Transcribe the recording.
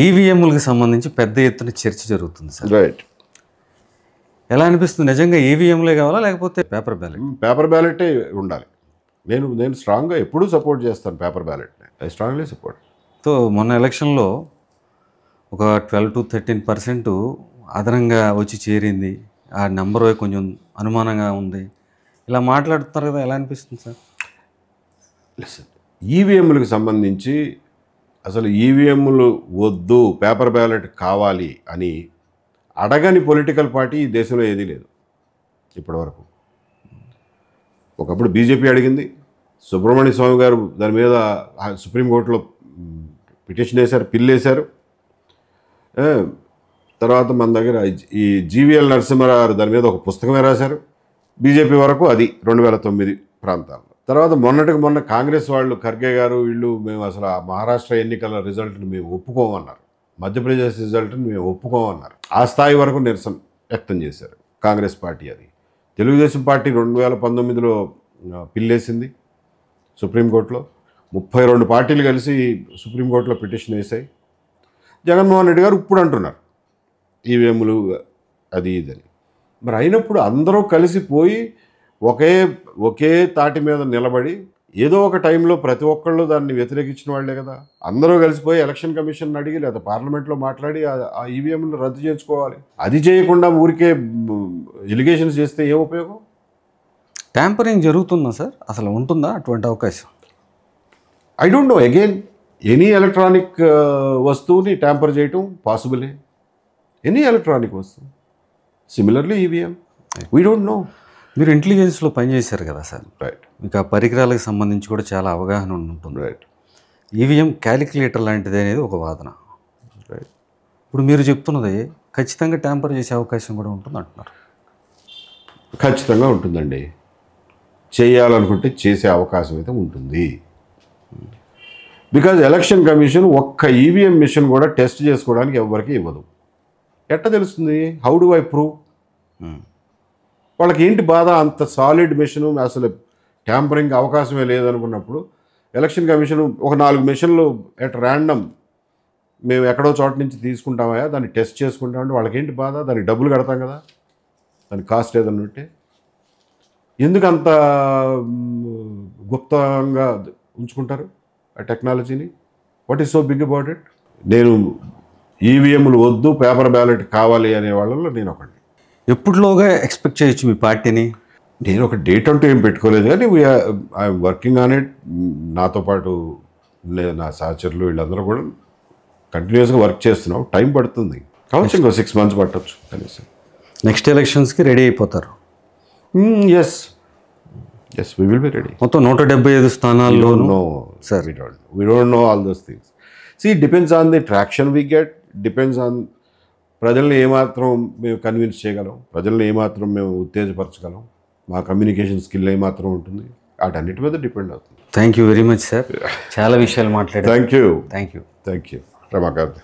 ఈవీఎంలకు సంబంధించి పెద్ద ఎత్తున చర్చ జరుగుతుంది సార్. రైట్. ఎలా అనిపిస్తుంది? నిజంగా ఈవీఎంలే కావాలా లేకపోతే పేపర్ బ్యాలెట్? పేపర్ బ్యాలెటే ఉండాలి. నేను స్ట్రాంగ్గా ఎప్పుడూ సపోర్ట్ చేస్తాను పేపర్ బ్యాలెట్ని. I strongly support. సో మొన్న ఎలక్షన్లో ఒక 12 to 13% అదనంగా వచ్చి చేరింది. ఆ నెంబర్ కొంచెం అనుమానంగా ఉంది. ఇలా మాట్లాడుతున్నారు కదా, ఎలా అనిపిస్తుంది సార్? ఈవీఎంలకు సంబంధించి అసలు ఈవీఎంలు వద్దు, పేపర్ బ్యాలెట్ కావాలి అని అడగని పొలిటికల్ పార్టీ ఈ దేశంలో ఏదీ లేదు ఇప్పటివరకు. ఒకప్పుడు బీజేపీ అడిగింది, సుబ్రహ్మణ్య స్వామి గారు దాని మీద సుప్రీంకోర్టులో పిటిషన్ వేశారు, పిల్ వేశారు. తర్వాత మన దగ్గర ఈ జీవీఎల్ నరసింహారావు దాని మీద ఒక పుస్తకమే రాశారు. బీజేపీ వరకు అది 2009 ప్రాంతాల్లో. తర్వాత మొన్న కాంగ్రెస్ వాళ్ళు, ఖర్గే గారు వీళ్ళు, మేము అసలు ఆ మహారాష్ట్ర ఎన్నికల రిజల్ట్ని మేము ఒప్పుకోమన్నారు, మధ్యప్రదేశ్ రిజల్ట్ని మేము ఒప్పుకోమన్నారు. ఆ స్థాయి వరకు నిరసన వ్యక్తం చేశారు కాంగ్రెస్ పార్టీ. అది తెలుగుదేశం పార్టీ 2019లో పిల్లేసింది సుప్రీంకోర్టులో. 32 పార్టీలు కలిసి సుప్రీంకోర్టులో పిటిషన్ వేశాయి. జగన్మోహన్ రెడ్డి గారు ఇప్పుడు అంటున్నారు ఈవీఎంలు అది ఇదని. మరి అయినప్పుడు అందరూ కలిసిపోయి ఒకే తాటి మీద నిలబడి ఏదో ఒక టైంలో ప్రతి ఒక్కళ్ళు దాన్ని వ్యతిరేకించిన వాళ్లే కదా. అందరూ కలిసిపోయి ఎలక్షన్ కమిషన్ అడిగి లేదా పార్లమెంట్లో మాట్లాడి ఆ ఈవీఎంలు రద్దు చేసుకోవాలి. అది చేయకుండా ఊరికే ఎలిగేషన్స్ చేస్తే ఏ ఉపయోగం? ట్యాంపరింగ్ జరుగుతుందా సార్? అసలు ఉంటుందా అటువంటి అవకాశం? I don't know. Again any electronic వస్తువుని ట్యాంపర్ చేయటం పాసిబులే. ఎనీ ఎలక్ట్రానిక్ వస్తువు. Similarly EVM. We don't know. మీరు ఇంటెలిజెన్స్లో పనిచేశారు కదా సార్. రైట్. మీకు ఆ పరికరాలకు సంబంధించి కూడా చాలా అవగాహన ఉంటుంది. రైట్. ఈవీఎం క్యాలిక్యులేటర్ లాంటిది అనేది ఒక వాదన. రైట్. ఇప్పుడు మీరు చెప్తున్నది ఖచ్చితంగా ట్యాంపర్ చేసే అవకాశం కూడా ఉంటుంది అంటున్నారు. ఖచ్చితంగా ఉంటుందండి. చేయాలనుకుంటే చేసే అవకాశం అయితే ఉంటుంది. బికాజ్ ఎలక్షన్ కమిషన్ ఒక్క ఈవీఎం మిషన్ కూడా టెస్ట్ చేసుకోవడానికి ఎవరికి ఇవ్వదు. ఎట్లా తెలుస్తుంది? How do I prove? వాళ్ళకి ఏంటి బాధ? అంత సాలిడ్ మిషను అసలు ట్యాంపరింగ్ అవకాశమే లేదనుకున్నప్పుడు ఎలక్షన్ కమిషన్ ఒక 4 మిషన్లు ఎట్ ర్యాండమ్ మేము ఎక్కడో చోట నుంచి తీసుకుంటామయ్యా, దాన్ని టెస్ట్ చేసుకుంటామంటే వాళ్ళకి ఏంటి బాధ? దానికి డబ్బులు కడతాం కదా, దానికి కాస్ట్ ఏదన్నట్టే. ఎందుకు అంత గుప్తంగా ఉంచుకుంటారు ఆ టెక్నాలజీని? What is so big about it? నేను ఈవీఎంలు వద్దు, పేపర్ బ్యాలెట్ కావాలి అనే వాళ్ళలో నేను ఒకటి. ఎప్పుడులోగా ఎక్స్పెక్ట్ చేయొచ్చు మీ పార్టీని? నేను ఒక డేట్ అంటూ ఏం పెట్టుకోలేదు, కానీ ఐఎమ్ వర్కింగ్ ఆన్ ఇట్. నాతో పాటు నా సహచరులు వీళ్ళందరూ కూడా కంటిన్యూస్గా వర్క్ చేస్తున్నాం. టైం పడుతుంది, కావచ్చు ఇంకో 6 months పట్టవచ్చు కనీసం. నెక్స్ట్ ఎలక్షన్స్కి రెడీ అయిపోతారు? Yes, we will be ready. మొత్తం 175 స్థానాల్లో. Sir, we don't know all those things. See, it depends on the traction we get, depends on ప్రజల్ని ఏమాత్రం మేము కన్విన్స్ చేయగలం, ప్రజల్ని ఏమాత్రం మేము ఉత్తేజపరచగలం, మా కమ్యూనికేషన్ స్కిల్ ఏమాత్రం ఉంటుంది, వాటన్నిటి మీద డిపెండ్ అవుతుంది. Thank you very much sir. చాలా విషయాలు మాట్లాడారు. Thank you. Thank you. Ramakant.